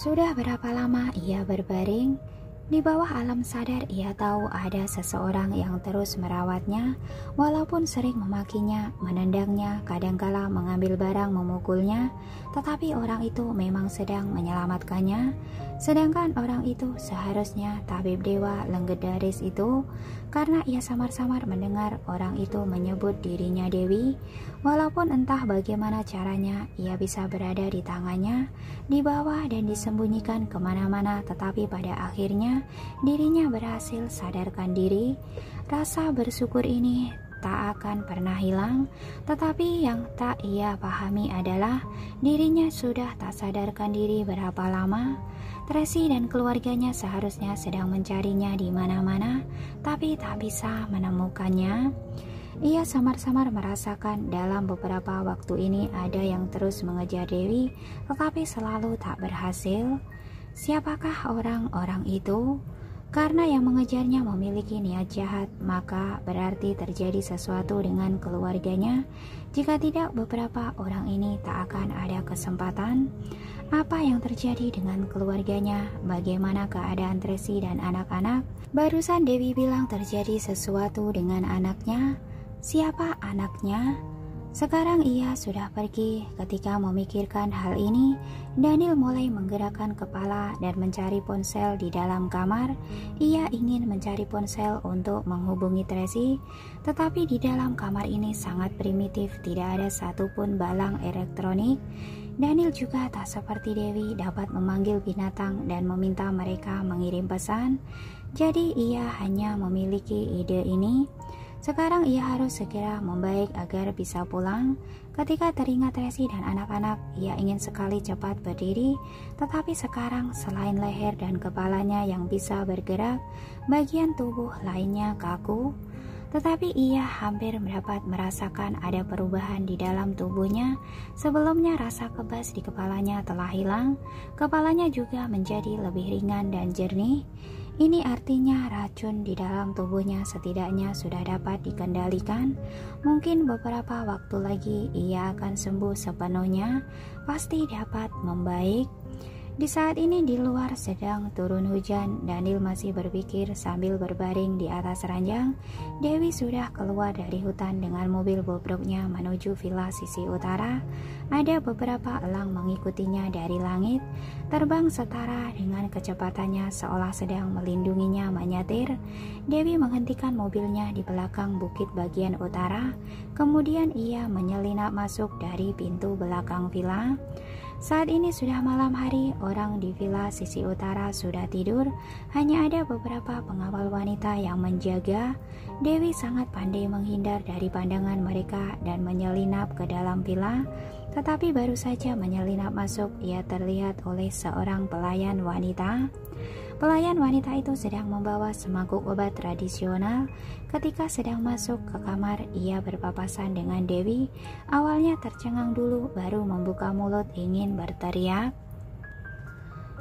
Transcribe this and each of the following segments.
Sudah berapa lama ia berbaring? Di bawah alam sadar ia tahu ada seseorang yang terus merawatnya, walaupun sering memakinya, menendangnya, kadangkala mengambil barang memukulnya, tetapi orang itu memang sedang menyelamatkannya. Sedangkan orang itu seharusnya tabib dewa legendaris itu, karena ia samar-samar mendengar orang itu menyebut dirinya Dewi. Walaupun entah bagaimana caranya ia bisa berada di tangannya, di bawah dan disembunyikan kemana-mana, tetapi pada akhirnya dirinya berhasil sadarkan diri. Rasa bersyukur ini tak akan pernah hilang, tetapi yang tak ia pahami adalah dirinya sudah tak sadarkan diri berapa lama. Tracy dan keluarganya seharusnya sedang mencarinya di mana-mana, tapi tak bisa menemukannya. Ia samar-samar merasakan dalam beberapa waktu ini ada yang terus mengejar Dewi, tetapi selalu tak berhasil. Siapakah orang-orang itu? Karena yang mengejarnya memiliki niat jahat, maka berarti terjadi sesuatu dengan keluarganya. Jika tidak, beberapa orang ini tak akan ada kesempatan. Apa yang terjadi dengan keluarganya? Bagaimana keadaan Tracy dan anak-anak? Barusan Dewi bilang terjadi sesuatu dengan anaknya. Siapa anaknya? Sekarang ia sudah pergi. Ketika memikirkan hal ini, Daniel mulai menggerakkan kepala dan mencari ponsel di dalam kamar. Ia ingin mencari ponsel untuk menghubungi Tracy, tetapi di dalam kamar ini sangat primitif, tidak ada satupun balang elektronik. Daniel juga tak seperti Dewi dapat memanggil binatang dan meminta mereka mengirim pesan. Jadi ia hanya memiliki ide ini. Sekarang ia harus segera membaik agar bisa pulang. Ketika teringat Tracy dan anak-anak, ia ingin sekali cepat berdiri, tetapi sekarang selain leher dan kepalanya yang bisa bergerak, bagian tubuh lainnya kaku. Tetapi ia hampir dapat merasakan ada perubahan di dalam tubuhnya. Sebelumnya rasa kebas di kepalanya telah hilang, kepalanya juga menjadi lebih ringan dan jernih. Ini artinya racun di dalam tubuhnya setidaknya sudah dapat dikendalikan. Mungkin beberapa waktu lagi ia akan sembuh sepenuhnya, pasti dapat membaik. Di saat ini di luar sedang turun hujan. Daniel masih berpikir sambil berbaring di atas ranjang. Dewi sudah keluar dari hutan dengan mobil bobroknya menuju villa sisi utara. Ada beberapa elang mengikutinya dari langit, terbang setara dengan kecepatannya seolah sedang melindunginya menyetir. Dewi menghentikan mobilnya di belakang bukit bagian utara. Kemudian ia menyelinap masuk dari pintu belakang villa. Saat ini sudah malam hari, orang di villa sisi utara sudah tidur, hanya ada beberapa pengawal wanita yang menjaga. Dewi sangat pandai menghindar dari pandangan mereka dan menyelinap ke dalam villa, tetapi baru saja menyelinap masuk, ia terlihat oleh seorang pelayan wanita. Pelayan wanita itu sedang membawa semangkuk obat tradisional. Ketika sedang masuk ke kamar, ia berpapasan dengan Dewi. Awalnya tercengang dulu, baru membuka mulut ingin berteriak.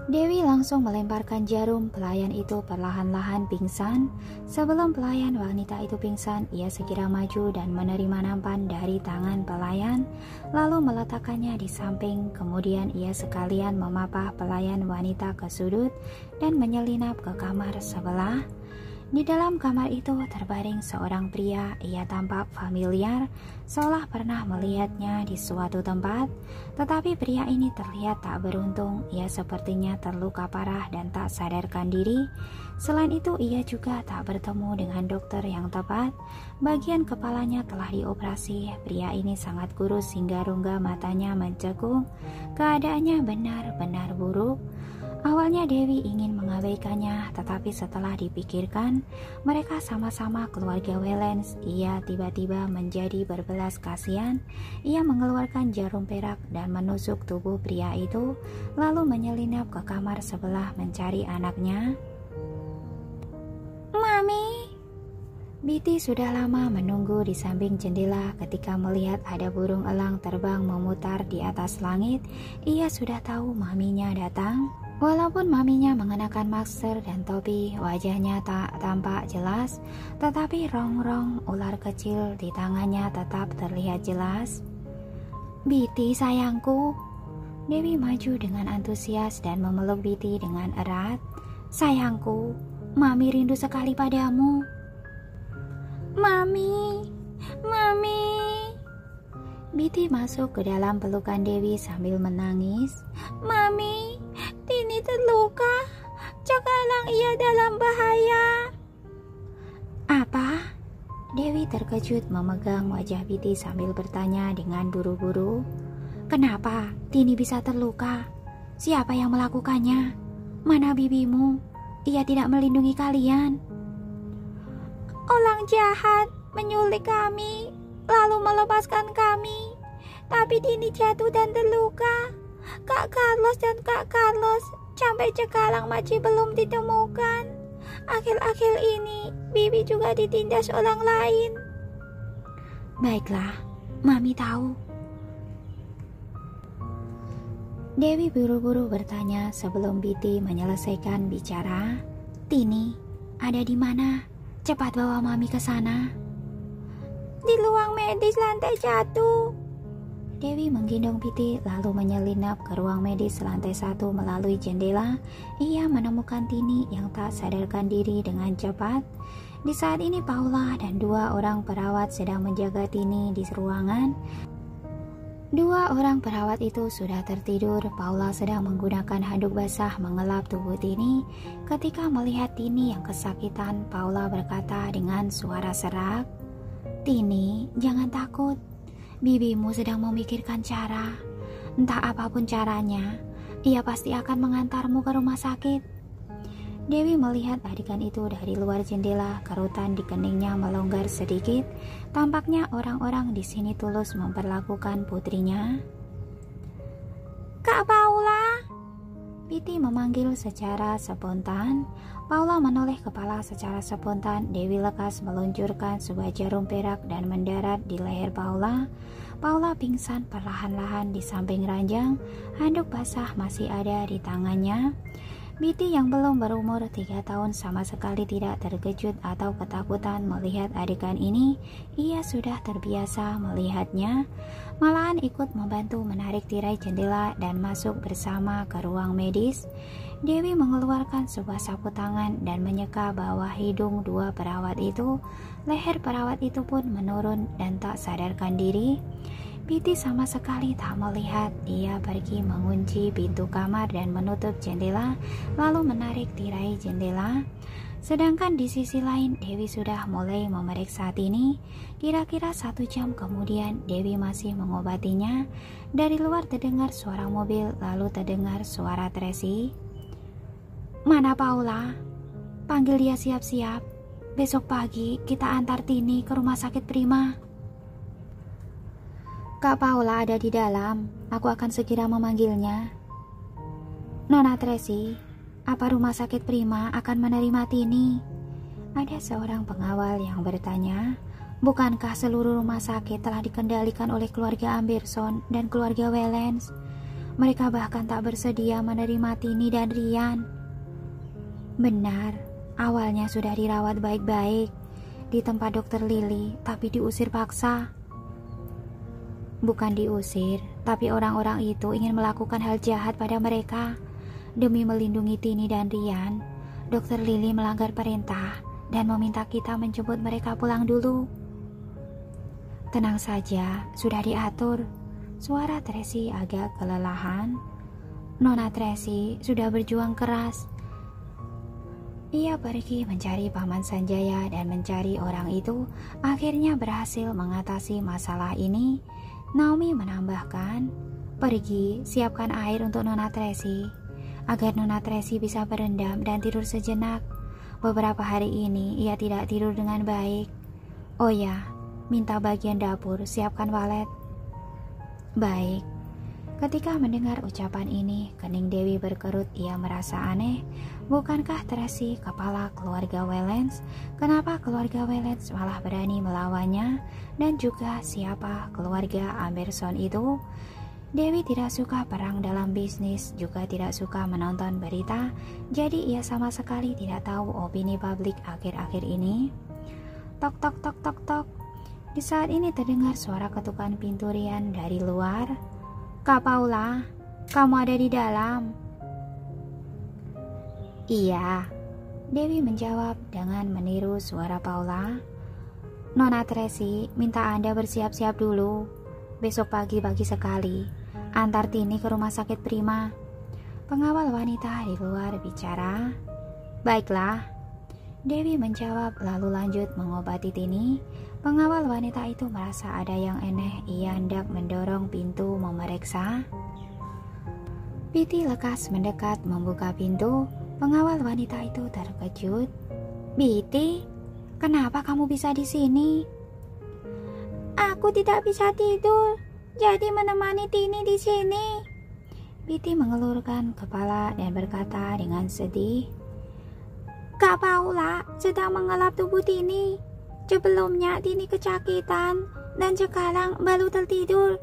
Dewi langsung melemparkan jarum. Pelayan itu perlahan-lahan pingsan. Sebelum pelayan wanita itu pingsan, ia segera maju dan menerima nampan dari tangan pelayan, lalu meletakkannya di samping. Kemudian ia sekalian memapah pelayan wanita ke sudut dan menyelinap ke kamar sebelah. Di dalam kamar itu terbaring seorang pria. Ia tampak familiar, seolah pernah melihatnya di suatu tempat. Tetapi pria ini terlihat tak beruntung. Ia sepertinya terluka parah dan tak sadarkan diri. Selain itu, ia juga tak bertemu dengan dokter yang tepat. Bagian kepalanya telah dioperasi. Pria ini sangat kurus hingga rongga matanya mencekung. Keadaannya benar-benar buruk. Awalnya Dewi ingin mengabaikannya, tetapi setelah dipikirkan, mereka sama-sama keluarga Wellens. Ia tiba-tiba menjadi berbelas kasihan. Ia mengeluarkan jarum perak dan menusuk tubuh pria itu, lalu menyelinap ke kamar sebelah mencari anaknya. Mami! Biti sudah lama menunggu di samping jendela. Ketika melihat ada burung elang terbang memutar di atas langit, ia sudah tahu maminya datang. Walaupun maminya mengenakan masker dan topi, wajahnya tak tampak jelas, tetapi rongrong ular kecil di tangannya tetap terlihat jelas. Biti sayangku, Dewi maju dengan antusias dan memeluk Biti dengan erat. "Sayangku, Mami rindu sekali padamu." "Mami, Mami." Biti masuk ke dalam pelukan Dewi sambil menangis. "Mami, Tini terluka. Sekarang ia dalam bahaya." "Apa?" Dewi terkejut memegang wajah Biti sambil bertanya dengan buru-buru. "Kenapa Tini bisa terluka? Siapa yang melakukannya? Mana bibimu? Ia tidak melindungi kalian." "Orang jahat menyulik kami, lalu melepaskan kami. Tapi Tini jatuh dan terluka. Kak Carlos dan Kak Carlos sampai sekarang masih belum ditemukan. Akhir-akhir ini Bibi juga ditindas orang lain." "Baiklah, Mami tahu." Dewi buru-buru bertanya sebelum Biti menyelesaikan bicara. "Tini ada di mana? Cepat bawa Mami ke sana." "Di ruang medis lantai 1. Dewi menggendong Biti lalu menyelinap ke ruang medis lantai 1 melalui jendela. Ia menemukan Tini yang tak sadarkan diri dengan cepat. Di saat ini Paula dan 2 orang perawat sedang menjaga Tini di ruangan. 2 orang perawat itu sudah tertidur. Paula sedang menggunakan handuk basah mengelap tubuh Tini. Ketika melihat Tini yang kesakitan, Paula berkata dengan suara serak, "Tini, jangan takut. Bibimu sedang memikirkan cara. Entah apapun caranya, ia pasti akan mengantarmu ke rumah sakit." Dewi melihat adegan itu dari luar jendela. Kerutan di keningnya melonggar sedikit. Tampaknya orang-orang di sini tulus memperlakukan putrinya. "Kak Paula!" Biti memanggil secara spontan. Paula menoleh kepala secara spontan. Dewi lekas meluncurkan sebuah jarum perak dan mendarat di leher Paula. Paula pingsan perlahan-lahan di samping ranjang. Handuk basah masih ada di tangannya. Biti yang belum berumur 3 tahun sama sekali tidak terkejut atau ketakutan melihat adegan ini. Ia sudah terbiasa melihatnya. Malahan ikut membantu menarik tirai jendela dan masuk bersama ke ruang medis. Dewi mengeluarkan sebuah sapu tangan dan menyeka bawah hidung 2 perawat itu. Leher perawat itu pun menurun dan tak sadarkan diri. Biti sama sekali tak melihat. Dia pergi mengunci pintu kamar dan menutup jendela, lalu menarik tirai jendela. Sedangkan di sisi lain, Dewi sudah mulai memeriksa Tini. Kira-kira 1 jam kemudian, Dewi masih mengobatinya. Dari luar terdengar suara mobil, lalu terdengar suara Tracy. "Mana Paula? Panggil dia siap-siap. Besok pagi kita antar Tini ke rumah sakit Prima." "Kak Paula ada di dalam. Aku akan segera memanggilnya." "Nona Tracy, apa rumah sakit Prima akan menerima Tini?" Ada seorang pengawal yang bertanya. "Bukankah seluruh rumah sakit telah dikendalikan oleh keluarga Amberson dan keluarga Wellens? Mereka bahkan tak bersedia menerima Tini dan Rian." "Benar, awalnya sudah dirawat baik-baik di tempat dokter Lily, tapi diusir paksa." "Bukan diusir, tapi orang-orang itu ingin melakukan hal jahat pada mereka. Demi melindungi Tini dan Rian, Dokter Lily melanggar perintah dan meminta kita menjemput mereka pulang dulu." "Tenang saja, sudah diatur." Suara Tracy agak kelelahan. "Nona Tracy sudah berjuang keras." Ia pergi mencari Paman Sanjaya dan mencari orang itu. Akhirnya berhasil mengatasi masalah ini. Naomi menambahkan, "Pergi, siapkan air untuk Nona Tracy, agar Nona Tracy bisa berendam dan tidur sejenak. Beberapa hari ini ia tidak tidur dengan baik. Oh ya, minta bagian dapur, siapkan walet." "Baik." Ketika mendengar ucapan ini, kening Dewi berkerut. Ia merasa aneh. Bukankah Tracy kepala keluarga Wellens? Kenapa keluarga Wellens malah berani melawannya? Dan juga siapa keluarga Amberson itu? Dewi tidak suka perang dalam bisnis, juga tidak suka menonton berita. Jadi ia sama sekali tidak tahu opini publik akhir-akhir ini. Tok tok tok tok tok. Di saat ini terdengar suara ketukan pintu Rian dari luar. "Kak Paula, Kamu ada di dalam? Iya, Dewi menjawab dengan meniru suara Paula. Nona Tracy minta Anda bersiap-siap dulu. Besok pagi sekali, antar Tini ke rumah sakit Prima. Pengawal wanita di luar bicara. Baiklah, Dewi menjawab lalu lanjut mengobati Tini. Pengawal wanita itu merasa ada yang aneh. Ia hendak mendorong pintu memeriksa. Biti lekas mendekat membuka pintu. Pengawal wanita itu terkejut. Biti, kenapa kamu bisa di sini? Aku tidak bisa tidur, jadi menemani Tini di sini. Biti mengelurkan kepala dan berkata dengan sedih, Kak Paula sedang mengelap tubuh Tini. Sebelumnya Tini kesakitan dan sekarang baru tertidur.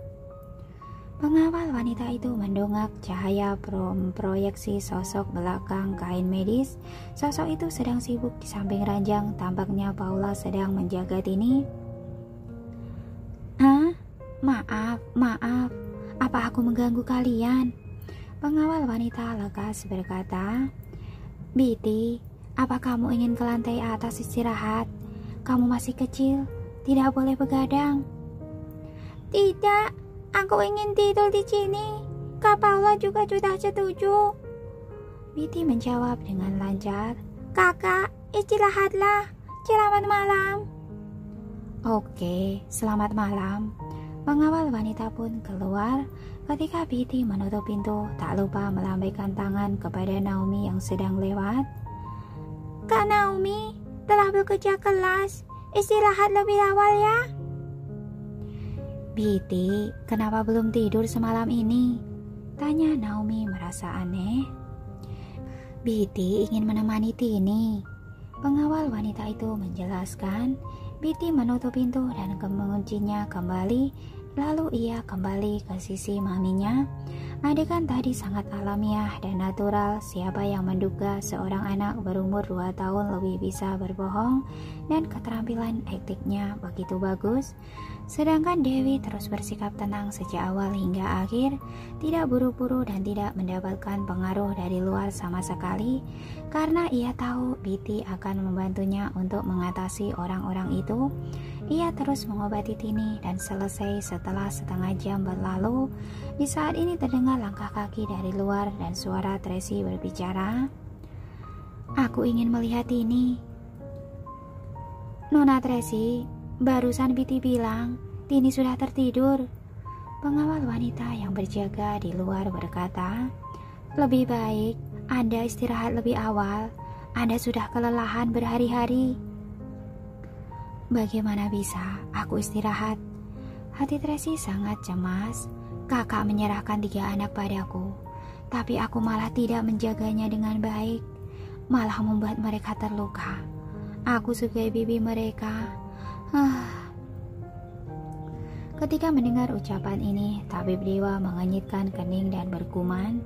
Pengawal wanita itu mendongak cahaya memproyeksi sosok belakang kain medis. Sosok itu sedang sibuk di samping ranjang. Tampaknya Paula sedang menjaga Tini. Maaf, apa aku mengganggu kalian? Pengawal wanita lekas berkata, Biti, apa kamu ingin ke lantai atas istirahat? Kamu masih kecil, tidak boleh begadang. Tidak, aku ingin tidur di sini. Kak Paula juga sudah setuju. Biti menjawab dengan lancar. Kakak, istirahatlah. Selamat malam. Oke, selamat malam. Pengawal wanita pun keluar. Ketika Biti menutup pintu, tak lupa melambaikan tangan kepada Naomi yang sedang lewat. Kak Naomi, telah bekerja kelas. Istirahat lebih awal ya. Biti, kenapa belum tidur semalam ini? Tanya Naomi merasa aneh. Biti ingin menemani Tini. Pengawal wanita itu menjelaskan. Biti menutup pintu dan menguncinya kembali. Lalu ia kembali ke sisi maminya. Adegan tadi sangat alamiah dan natural. Siapa yang menduga seorang anak berumur 2 tahun lebih bisa berbohong dan keterampilan aktingnya begitu bagus. Sedangkan Dewi terus bersikap tenang sejak awal hingga akhir, tidak buru-buru dan tidak mendapatkan pengaruh dari luar sama sekali, karena ia tahu Biti akan membantunya untuk mengatasi orang-orang itu. Ia terus mengobati Tini dan selesai setelah setengah jam berlalu. Di saat ini terdengar langkah kaki dari luar dan suara Tracy berbicara. Aku ingin melihat Tini. Nona Tracy, barusan Biti bilang Tini sudah tertidur. Pengawal wanita yang berjaga di luar berkata, lebih baik Anda istirahat lebih awal. Anda sudah kelelahan berhari-hari. Bagaimana bisa aku istirahat? Hati Tracy sangat cemas. Kakak menyerahkan 3 anak padaku, tapi aku malah tidak menjaganya dengan baik, malah membuat mereka terluka. Aku sebagai bibi mereka. Ketika mendengar ucapan ini, tabib dewa mengenyitkan kening dan bergumam,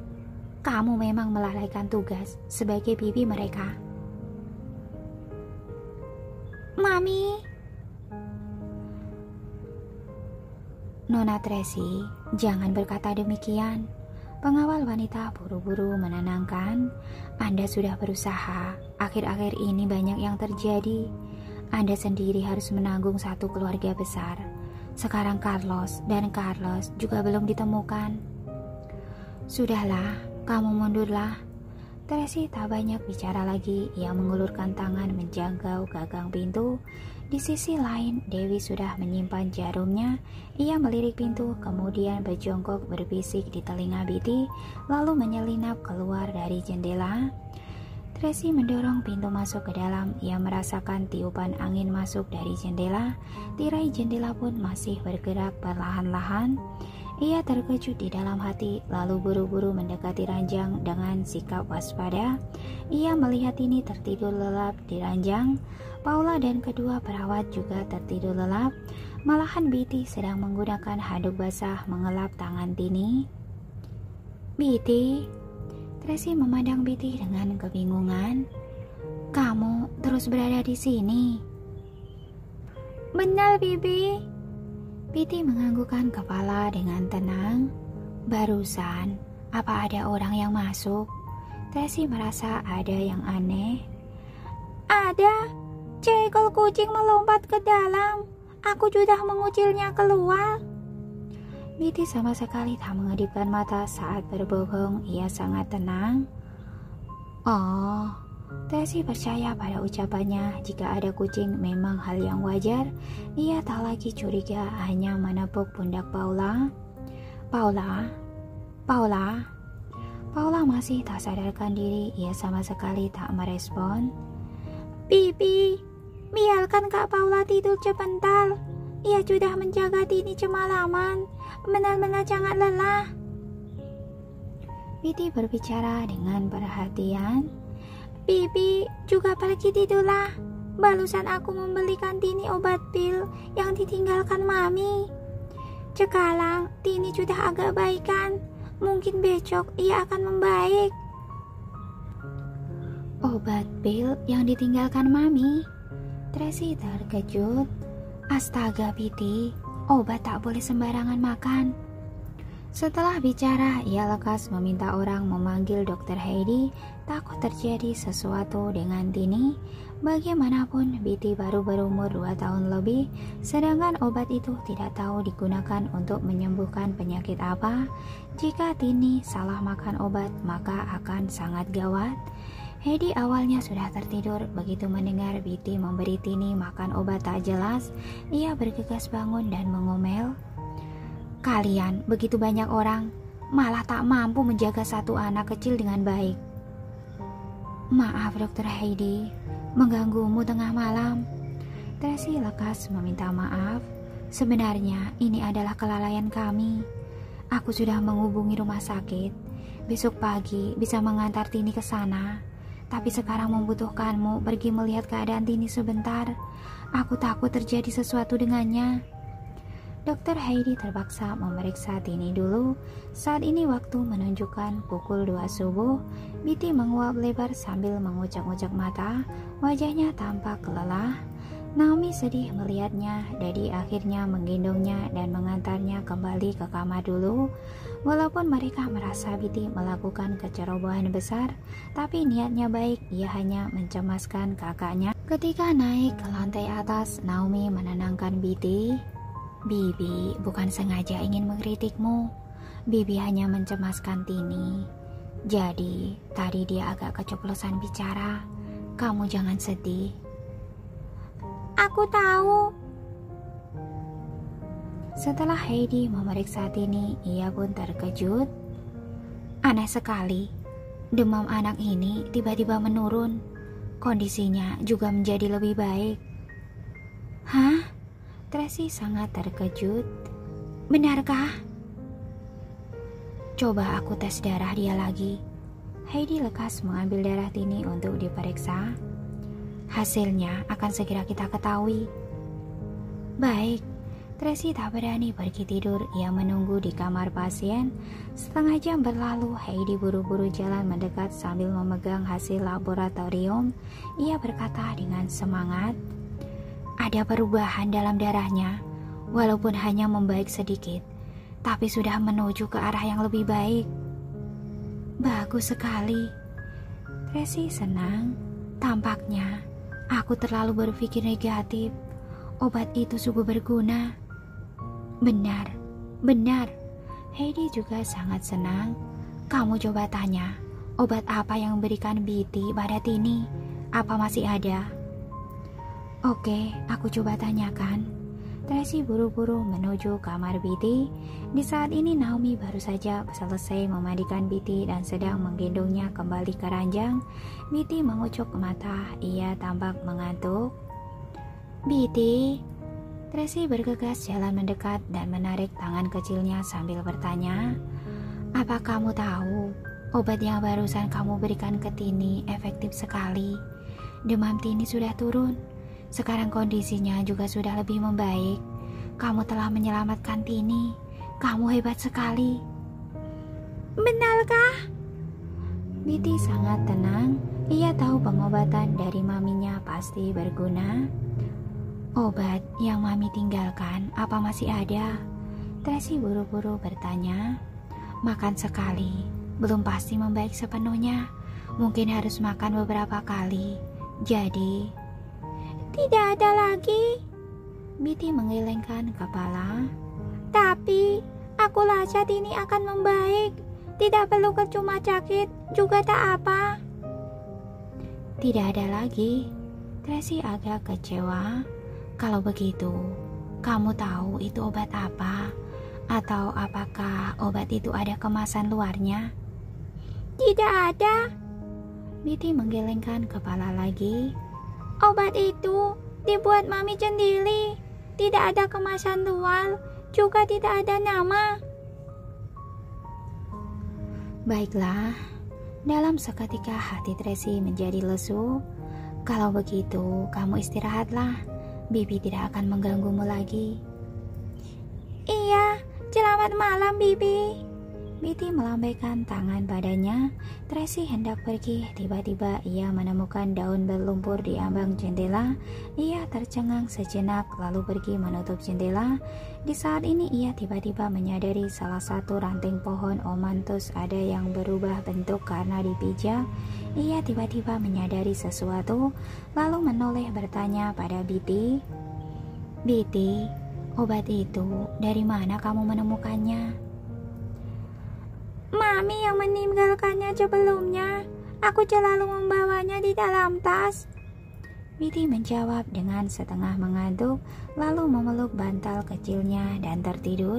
kamu memang melalaikan tugas sebagai bibi mereka. Mami. Nona Tracy, jangan berkata demikian. Pengawal wanita buru-buru menenangkan. Anda sudah berusaha. Akhir-akhir ini banyak yang terjadi. Anda sendiri harus menanggung satu keluarga besar. Sekarang Carlos juga belum ditemukan. Sudahlah, kamu mundurlah. Tracy tak banyak bicara lagi. Ia mengulurkan tangan menjangkau gagang pintu. Di sisi lain, Dewi sudah menyimpan jarumnya. Ia melirik pintu, kemudian berjongkok berbisik di telinga Biti, lalu menyelinap keluar dari jendela. Tracy mendorong pintu masuk ke dalam. Ia merasakan tiupan angin masuk dari jendela. Tirai jendela pun masih bergerak perlahan-lahan. Ia terkejut di dalam hati, lalu buru-buru mendekati ranjang dengan sikap waspada. Ia melihat ini tertidur lelap di ranjang. Paula dan kedua perawat juga tertidur lelap. Malahan Biti sedang menggunakan handuk basah mengelap tangan Tini. Biti, Tracy memandang Biti dengan kebingungan. Kamu terus berada di sini. Benar, Bibi. Biti menganggukkan kepala dengan tenang. Barusan Apa ada orang yang masuk? Tracy merasa ada yang aneh. Ada, seekor kucing melompat ke dalam. Aku sudah mengucilnya keluar. Betty sama sekali tak mengedipkan mata saat berbohong. Ia sangat tenang. Oh, Tracy percaya pada ucapannya. Jika ada kucing memang hal yang wajar. Ia tak lagi curiga, hanya menepuk pundak Paula. Paula masih tak sadarkan diri. Ia sama sekali tak merespon. Bibi, biarkan Kak Paula tidur sebentar. Ia sudah menjaga Tini semalaman. Benar-benar sangat lelah. Bibi berbicara dengan perhatian. Bibi juga pergi tidurlah. Barusan aku membelikan Tini obat pil yang ditinggalkan Mami. Sekarang Tini sudah agak baikan. Mungkin besok ia akan membaik. Obat pil yang ditinggalkan Mami? Tracy terkejut. Astaga Piti, obat tak boleh sembarangan makan. Setelah bicara, ia lekas meminta orang memanggil Dr. Heidi. Takut terjadi sesuatu dengan Tini. Bagaimanapun, Betty baru berumur 2 tahun lebih, sedangkan obat itu tidak tahu digunakan untuk menyembuhkan penyakit apa. Jika Tini salah makan obat, maka akan sangat gawat. Heidi awalnya sudah tertidur. Begitu mendengar Betty memberi Tini makan obat tak jelas, ia bergegas bangun dan mengomel. Kalian begitu banyak orang, malah tak mampu menjaga satu anak kecil dengan baik. Maaf Dr. Heidi, mengganggumu tengah malam. Tracy lekas meminta maaf. Sebenarnya ini adalah kelalaian kami. Aku sudah menghubungi rumah sakit. Besok pagi bisa mengantar Tini ke sana. Tapi sekarang membutuhkanmu pergi melihat keadaan Tini sebentar. Aku takut terjadi sesuatu dengannya. Dr. Heidi terpaksa memeriksa Tini dulu. Saat ini waktu menunjukkan pukul 2 subuh. Betty menguap lebar sambil mengucak-ucak mata. Wajahnya tampak lelah. Naomi sedih melihatnya. Daddy akhirnya menggendongnya dan mengantarnya kembali ke kamar dulu. Walaupun mereka merasa Betty melakukan kecerobohan besar, tapi niatnya baik. Ia hanya mencemaskan kakaknya. Ketika naik ke lantai atas, Naomi menenangkan Betty. Bibi bukan sengaja ingin mengkritikmu. Bibi hanya mencemaskan Tini. Jadi, tadi dia agak keceplosan bicara. Kamu jangan sedih. Aku tahu. Setelah Heidi memeriksa Tini, ia pun terkejut. Aneh sekali. Demam anak ini tiba-tiba menurun. Kondisinya juga menjadi lebih baik. Hah? Tracy sangat terkejut. Benarkah? Coba aku tes darah dia lagi. Heidi lekas mengambil darah Tini untuk diperiksa. Hasilnya akan segera kita ketahui. Baik, Tracy tak berani pergi tidur. Ia menunggu di kamar pasien. Setengah jam berlalu, Heidi buru-buru jalan mendekat sambil memegang hasil laboratorium. Ia berkata dengan semangat, ada perubahan dalam darahnya, walaupun hanya membaik sedikit, tapi sudah menuju ke arah yang lebih baik. Bagus sekali. Tracy senang. Tampaknya aku terlalu berpikir negatif. Obat itu sungguh berguna. Benar. Heidi juga sangat senang. Kamu coba tanya, obat apa yang memberikan Betty pada Tini? Apa masih ada? Oke, aku coba tanyakan. Tracy buru-buru menuju kamar Betty. Di saat ini Naomi baru saja selesai memandikan Betty dan sedang menggendongnya kembali ke ranjang. Betty mengucuk mata, ia tampak mengantuk. Betty, Tracy bergegas jalan mendekat dan menarik tangan kecilnya sambil bertanya, apa kamu tahu, obat yang barusan kamu berikan ke Tini efektif sekali. Demam Tini sudah turun. Sekarang kondisinya juga sudah lebih membaik. Kamu telah menyelamatkan Tini. Kamu hebat sekali. Benarkah? Betty sangat tenang. Ia tahu pengobatan dari maminya pasti berguna. Obat yang mami tinggalkan apa masih ada? Tracy buru-buru bertanya. Makan sekali. belum pasti membaik sepenuhnya. Mungkin harus makan beberapa kali. Jadi, tidak ada lagi. Biti menggelengkan kepala. Tapi, aku rasa ini akan membaik. Tidak perlu cuma sakit, juga tak apa. Tidak ada lagi. Tracy agak kecewa. Kalau begitu, kamu tahu itu obat apa? Atau apakah obat itu ada kemasan luarnya? Tidak ada. Biti menggelengkan kepala lagi. Obat itu dibuat Mami sendiri. Tidak ada kemasan luar, juga tidak ada nama. Baiklah, dalam seketika hati Tracy menjadi lesu. Kalau begitu, kamu istirahatlah. Bibi tidak akan mengganggumu lagi. Iya, selamat malam, Bibi. Biti melambaikan tangan padanya. Tracy hendak pergi. Tiba-tiba ia menemukan daun berlumpur di ambang jendela. Ia tercengang sejenak lalu pergi menutup jendela. Di saat ini ia tiba-tiba menyadari salah satu ranting pohon omanthus ada yang berubah bentuk karena dipijak. Ia tiba-tiba menyadari sesuatu lalu menoleh bertanya pada Biti. Biti, obat itu dari mana kamu menemukannya? Mami yang meninggalkannya sebelumnya. Aku selalu membawanya di dalam tas. Biti menjawab dengan setengah mengantuk, lalu memeluk bantal kecilnya dan tertidur.